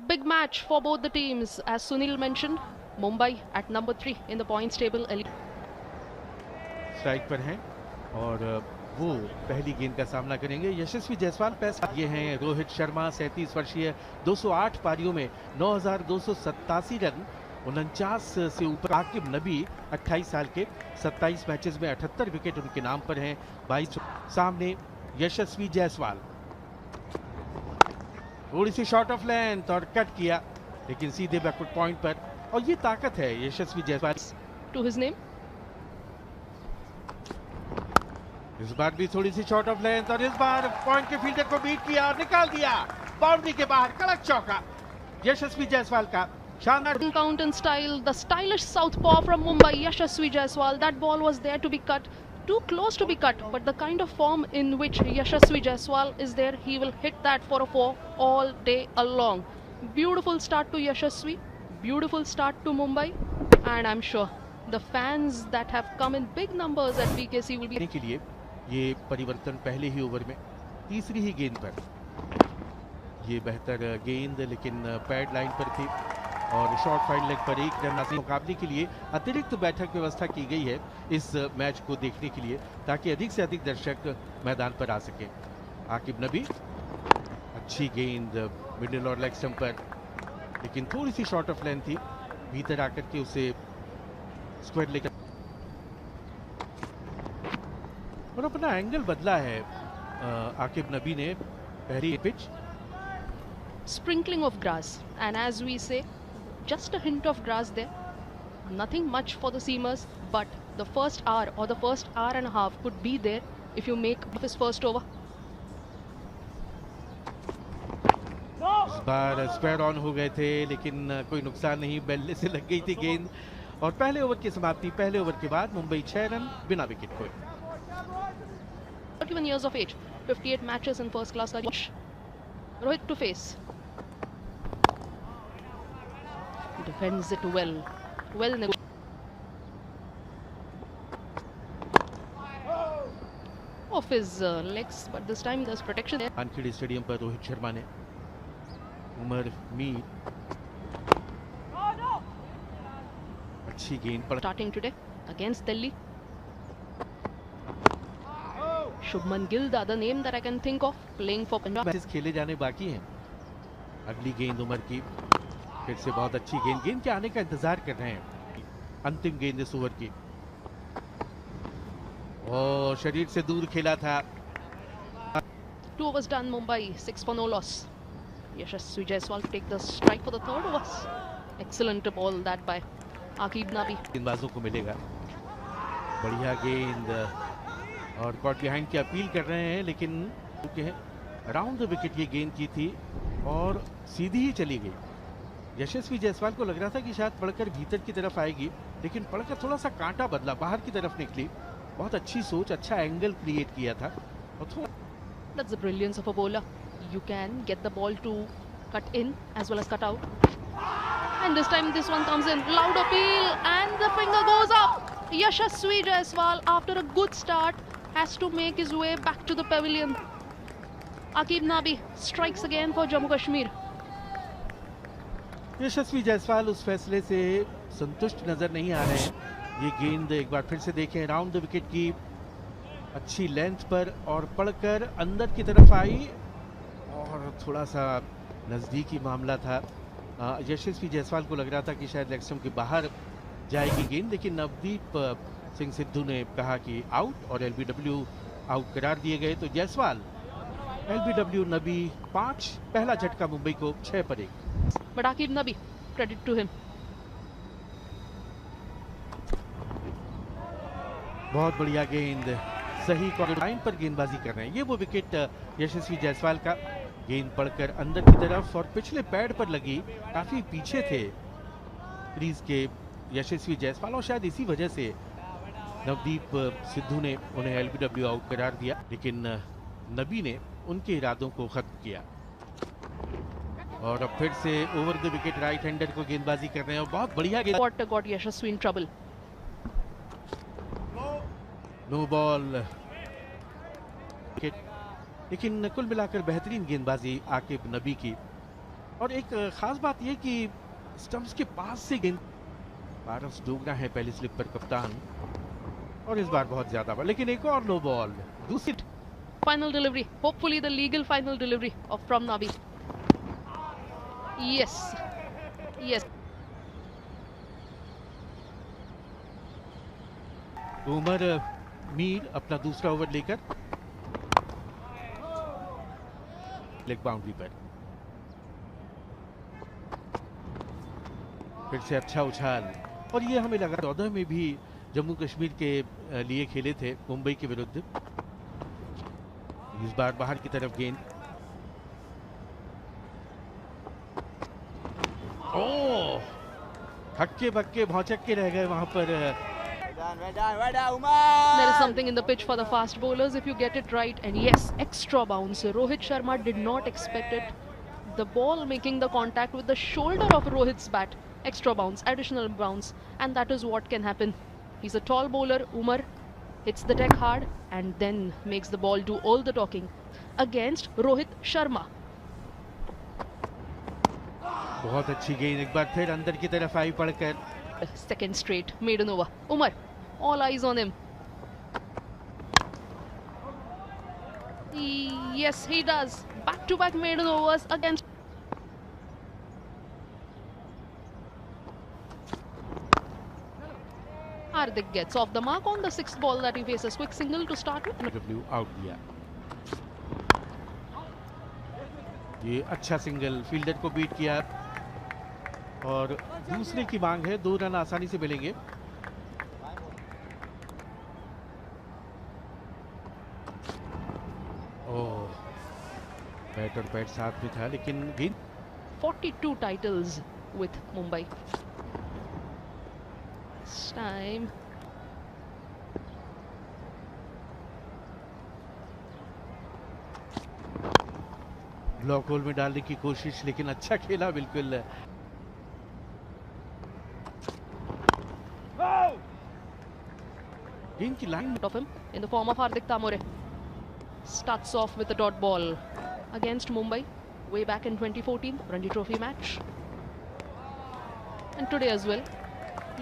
big match for both the teams. As Sunil mentioned, Mumbai at number 3 in the points table. Strike पर हैं और वो पहली गेंद का सामना करेंगे। यशस्वी जायसवाल पैस ये हैं रोहित शर्मा 37 वर्षीय 208 पारियों में 9,287 रन 49 से ऊपर। आकिब नबी 28 साल के 27 मैचेस में 78 विकेट उनके नाम पर हैं। 22 सामने यशस्वी जायसवाल, थोड़ी सी शॉर्ट ऑफ लेंथ और कट किया लेकिन सीधे बैकवर्ड पॉइंट पर, और ये ताकत है Yashasvi Jaiswal. To his name. इस बार भी थोड़ी सी शॉर्ट ऑफ लेंथ और इस बार पॉइंट के फील्डर को बीट किया और निकाल दिया बाउंड्री के बाहर। कड़क चौका यशस्वी जायसवाल का, शानदार Count in style, the stylish southpaw from Mumbai, Yashasvi Jaiswal. That ball was there to be cut, too close to be cut, but the kind of form in which Yashasvi Jaiswal is there, he will hit that for a 4 all day along. Beautiful start to Yashasvi, beautiful start to Mumbai, and I'm sure the fans that have come in big numbers at BKC will be के लिए ये परिवर्तन पहले ही over में तीसरी ही गेंद पर। ये बेहतर गेंद लेकिन पैड लाइन पर थी और शॉर्ट फाइड लेग पर 1 रन। मुकाबले के लिए अतिरिक्त बैठक व्यवस्था की गई है इस मैच को देखने के लिए ताकि अधिक से अधिक दर्शक मैदान पर आ सके। आकिब नबी, अच्छी गेंद मिडिल और लेग स्टंप पर, लेकिन थोड़ी सी शॉर्ट ऑफ लेंथ थी, भीतर आकर के उसे स्क्वायर लेकर और अपना एंगल बदला है आकिब नबी ने। पहली pitch, sprinkling of grass, and as we say, just a hint of grass there, nothing much for the seamers, but the first hour or the first hour and a half could be there if you make his first over. इस bar square on हो गए थे लेकिन कोई नुकसान नहीं, बेल्ले से लग गई थी गेंद और पहले ओवर की समाप्ति। पहले ओवर के बाद मुंबई 6 रन बिना विकेट खोए। 31 years of age, 58 matches in first class. Rohit to face. Defends it well. Well off his legs, but this time there's protection there. Wankhede stadium पर रोहित शर्मा ने उमर मीर अच्छी गेंद पर। Starting today against Delhi. Shubman Gill, the other name that I can think of, playing for Punjab. Matches खेले जाने बाकी हैं। अगली गेंद उमर की, फिर से बहुत अच्छी गेंद, गेंद के आने का इंतजार कर रहे हैं। अंतिम गेंद इस ओवर की, और शरीर से दूर खेला था। 2 overs done, Mumbai 6 for no loss. Yashasvi Jaiswal to take the strike for the third over. Excellent ball that by Akib Nabi. गेंदबाजों को मिलेगा बढ़िया गेंद और कॉट बिहाइंड की अपील कर रहे हैं लेकिन अराउंड द विकेट ये गेंद की थी और सीधी ही चली गई। यशस्वी जायसवाल को लग रहा था कि शायद पड़कर भीतर की तरफ आएगी लेकिन पड़कर थोड़ा सा कांटा बदला, बाहर की तरफ निकली। बहुत अच्छी सोच, अच्छा एंगल क्रिएट किया था और थोड़ा। That's the brilliance of a bowler. You can get the ball to cut in as well as cut out. And this time this one comes in. Loud appeal and the finger goes up. Yashasvi Jaiswal, after a good start, has to make his way back to the pavilion. Akib Nabi strikes again for Jammu Kashmir. यशस्वी जायसवाल उस फैसले से संतुष्ट नजर नहीं आ रहे हैं। ये गेंद एक बार फिर से देखें, राउंड द विकेट की अच्छी लेंथ पर और पड़कर अंदर की तरफ आई और थोड़ा सा नजदीकी मामला था। यशस्वी जायसवाल को लग रहा था कि शायद लेग स्टंप के बाहर जाएगी गेंद, लेकिन नवदीप सिंह सिद्धू ने कहा कि आउट और एलबीडब्ल्यू आउट करार दिए गए। तो जायसवाल, एलबीडब्ल्यू, नबी 5, पहला झटका मुंबई को 6 पर 1। But Akib Nabi, credit to him. बहुत बढ़िया गेंद, सही लाइन पर गेंदबाजी कर रहे हैं। ये वो विकेट यशस्वी जायसवाल का, गेंद पड़कर अंदर की तरफ और पिछले पैड पर लगी, काफी पीछे थे क्रीज के यशस्वी जायसवाल और शायद इसी वजह से नवदीप सिद्धू ने उन्हें एलबीडब्ल्यू आउट करार दिया, लेकिन नबी ने उनके इरादों को खत्म किया और अब फिर से over the wicket right hander को गेंदबाजी कर रहे हैं और बहुत बढ़िया गेंद। What got Yashasvi in trouble? No ball, लेकिन कुल मिलाकर बेहतरीन गेंदबाजी आकिब नबी की। और एक खास बात यह कि स्टंप्स के पास से गेंद, पारस डोगरा है पहली स्लिप पर कप्तान, और इस बार बहुत ज्यादा बॉल, लेकिन एक और नो बॉल दूसरी। Final delivery, hopefully the legal final delivery from Nabi. Yes, yes. Umar Mir अपना दूसरा ओवर लेकर लेग बाउंड्री पर, फिर से अच्छा उछाल, और ये हमें लगा 14 में भी जम्मू कश्मीर के लिए खेले थे मुंबई के विरुद्ध। इस बार बाहर की तरफ गेंद, ओह हक्के बक्के भौचक्के रह गए वहां पर। There is something in the pitch for the fast bowlers if you get it right. And yes, extra bounce. Rohit Sharma did not expect it. The ball making the contact with the shoulder of Rohit's bat. Extra bounce, additional bounce. And that is what can happen. He's a tall bowler. Umar hits the deck hard and then makes the ball do all the talking against Rohit Sharma. बहुत अच्छी गेंद एक बार फिर अंदर की तरफ आई पड़कर। Second straight maiden over. Umar, all eyes on him. Yes, he does. Back-to-back maiden overs against. Hardik gets off the mark on the sixth ball that he faces. Quick single to start with. W out दिया, ये अच्छा single, fielder को beat किया और दूसरे की मांग है, 2 रन आसानी से मिलेंगे। ओह बैट और बैट साथ में था लेकिन गेंद। 42 titles with Mumbai. This time. Block whole में डालने की कोशिश, लेकिन अच्छा खेला बिल्कुल। गेंद की line Of him in the form of Hardik Tamore. Starts off with a dot ball against Mumbai way back in 2014 Ranji Trophy match. And today as well.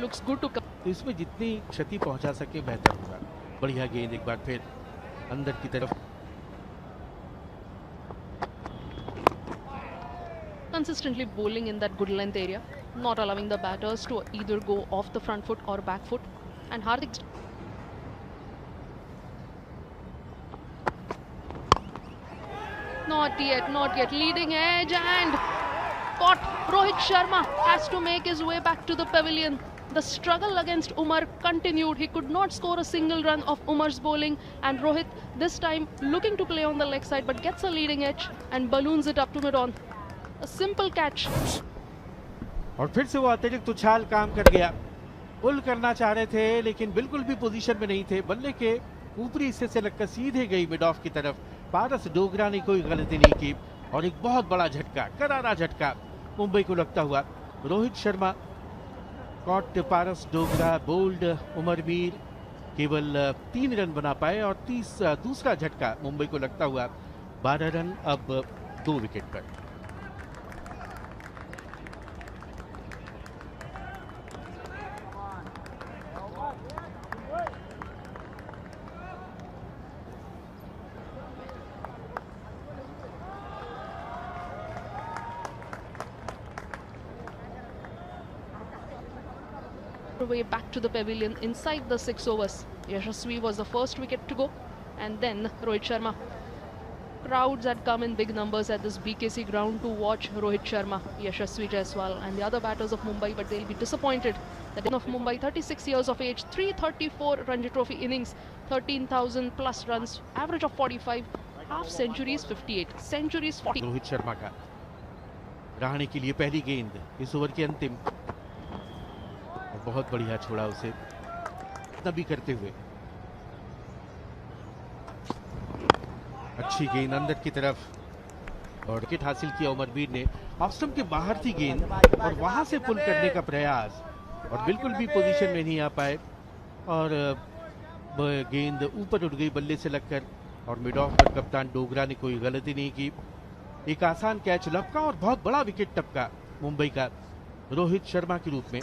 Looks good to come. तो इसमें जितनी क्षति पहुंचा सके बेहतर होगा। बढ़िया गेंद एक बार फिर अंदर की तरफ। Consistently bowling in that good length area, not allowing the batters to either go off the front foot or back foot. And Hardik. Not yet. Leading edge and caught. Rohit Sharma has to make his way back to the pavilion. The struggle against Umar continued. He could not score a single run of Umar's bowling, and Rohit this time looking to play on the leg side but gets a leading edge and balloons it up to mid-on. A simple catch. और फिर से वो अतिरिक्त उछाल काम कर गया। पुल करना चाह रहे थे लेकिन बिल्कुल भी पोजीशन में नहीं थे। बल्ले के ऊपरी हिस्से से लगकर सीधे गई मिड ऑफ की तरफ। पारस डोगरा ने कोई गलती नहीं की और एक बहुत बड़ा झटका, करारा झटका मुंबई को लगता हुआ। रोहित शर्मा कॉट पारस डोगरा, बोल्ड उमर मीर केवल 3 रन बना पाए और दूसरा झटका मुंबई को लगता हुआ 12 रन अब 2 विकेट पर। Way back to the pavilion inside the 6 overs. Yashasvi was the first wicket to go, and then Rohit Sharma. Crowds had come in big numbers at this BKC ground to watch Rohit Sharma, Yashasvi Jaiswal and the other batters of Mumbai, but they'll be disappointed. The Den of Mumbai, 36 years of age, 334 Ranji Trophy innings, 13,000 plus runs, average of 45, half centuries 58, centuries 40. Rohit Sharma का रहाणे के लिए पहली गेंद इस over की अंतिम, बहुत बढ़िया छोड़ा उसे तभी करते हुए। अच्छी गेंद अंदर की तरफ और विकेट हासिल किया उमरवीर ने। ऑफ स्टंप के बाहर थी गेंद और वहां से पुल करने का प्रयास और बिल्कुल भी पोजीशन में नहीं आ पाए और गेंद ऊपर उड़ गई बल्ले से लगकर और मिड ऑफ पर कप्तान डोगरा ने कोई गलती नहीं की। एक आसान कैच लपका और बहुत बड़ा विकेट टपका मुंबई का रोहित शर्मा के रूप में।